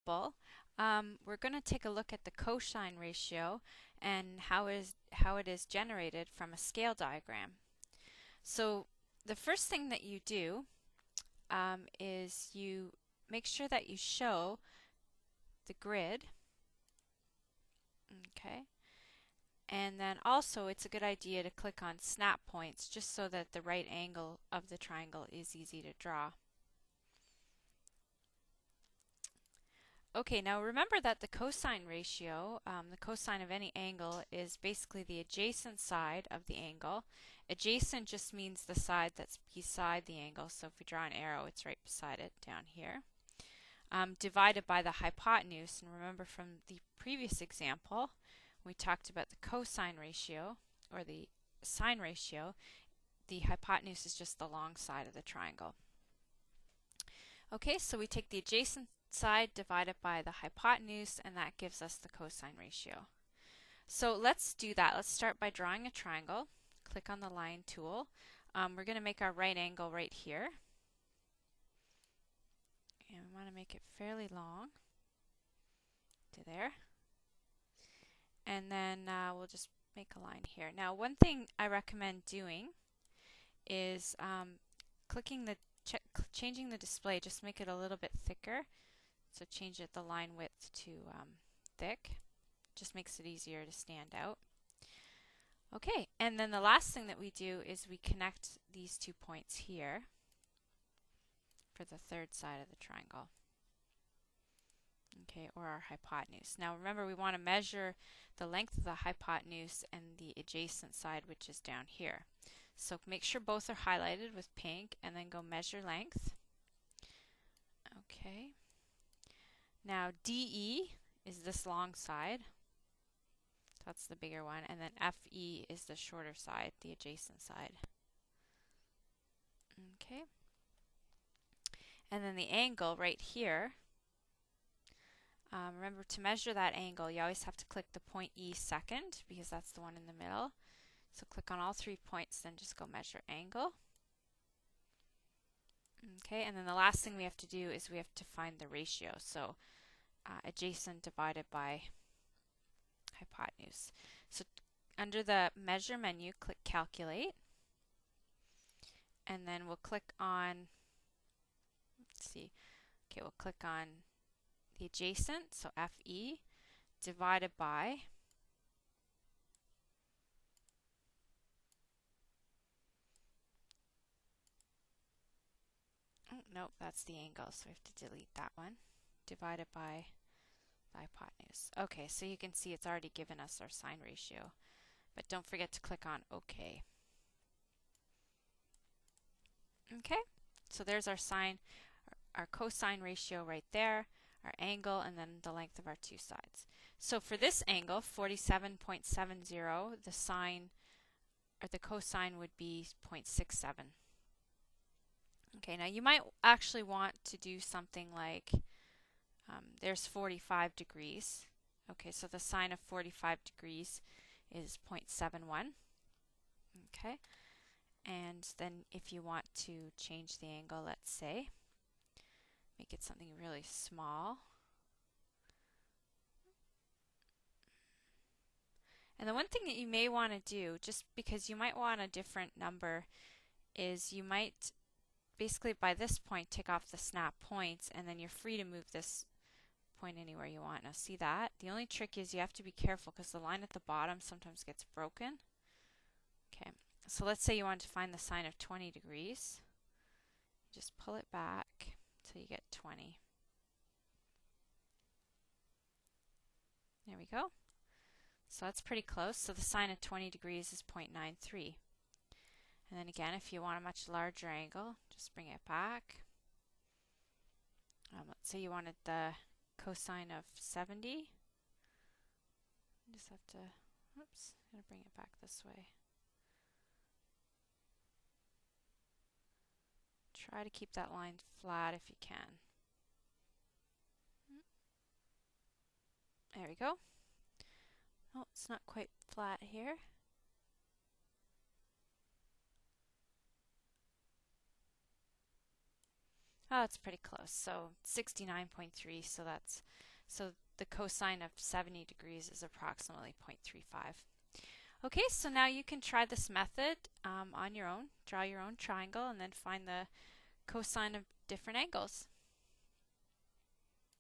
example, we're going to take a look at the cosine ratio and how it is generated from a scale diagram. So the first thing that you do is you make sure that you show the grid. Okay. And then also it's a good idea to click on snap points just so that the right angle of the triangle is easy to draw. Okay, now remember that the cosine ratio, the cosine of any angle, is basically the adjacent side of the angle. Adjacent just means the side that's beside the angle, so if we draw an arrow, it's right beside it down here. Divided by the hypotenuse, and remember from the previous example, we talked about the cosine ratio, or the sine ratio. The hypotenuse is just the long side of the triangle. Okay, so we take the adjacent side divided by the hypotenuse, and that gives us the cosine ratio. So let's do that. Let's start by drawing a triangle. Click on the line tool. We're going to make our right angle right here. And we want to make it fairly long to there. And then we'll just make a line here. Now, one thing I recommend doing is changing the display. Just make it a little bit thicker. So change the line width to thick. Just makes it easier to stand out. Okay, and then the last thing that we do is we connect these 2 points here for the third side of the triangle. Okay, or our hypotenuse. Now remember, we want to measure the length of the hypotenuse and the adjacent side, which is down here. So make sure both are highlighted with pink and then go measure length. Okay. Now DE is this long side. That's the bigger one. And then FE is the shorter side, the adjacent side. Okay. And then the angle right here. Remember, to measure that angle, you always have to click the point E second because that's the one in the middle. So click on all 3 points, then just go measure angle. Okay, and then the last thing we have to do is we have to find the ratio. So adjacent divided by hypotenuse. So under the measure menu, click calculate. And then we'll click on, let's see, okay, we'll click on the adjacent, so FE, divided by nope, that's the angle, so we have to delete that one. Divided by the hypotenuse. Okay, so you can see it's already given us our sine ratio, but don't forget to click on OK. Okay, so there's our cosine ratio right there, our angle, and then the length of our 2 sides. So for this angle, 47.70, the sine or the cosine would be 0.67. Okay, now you might actually want to do something like there's 45 degrees. Okay, so the sine of 45 degrees is 0.71. Okay, and then if you want to change the angle, let's say, make it something really small. And the one thing that you may want to do, just because you might want a different number, is you might basically by this point take off the snap points, and then you're free to move this point anywhere you want. Now see that? The only trick is you have to be careful because the line at the bottom sometimes gets broken. Okay, so let's say you want to find the sine of 20 degrees. Just pull it back till you get 20. There we go. So that's pretty close. So the sine of 20 degrees is 0.93. And then again, if you want a much larger angle, just bring it back. Let's say you wanted the cosine of 70. You just have to, oops, I'm going to bring it back this way. Try to keep that line flat if you can. There we go. Oh, it's not quite flat here. Oh, it's pretty close. So 69.3, so the cosine of 70 degrees is approximately 0.35. Okay, so now you can try this method on your own. Draw your own triangle and then find the cosine of different angles.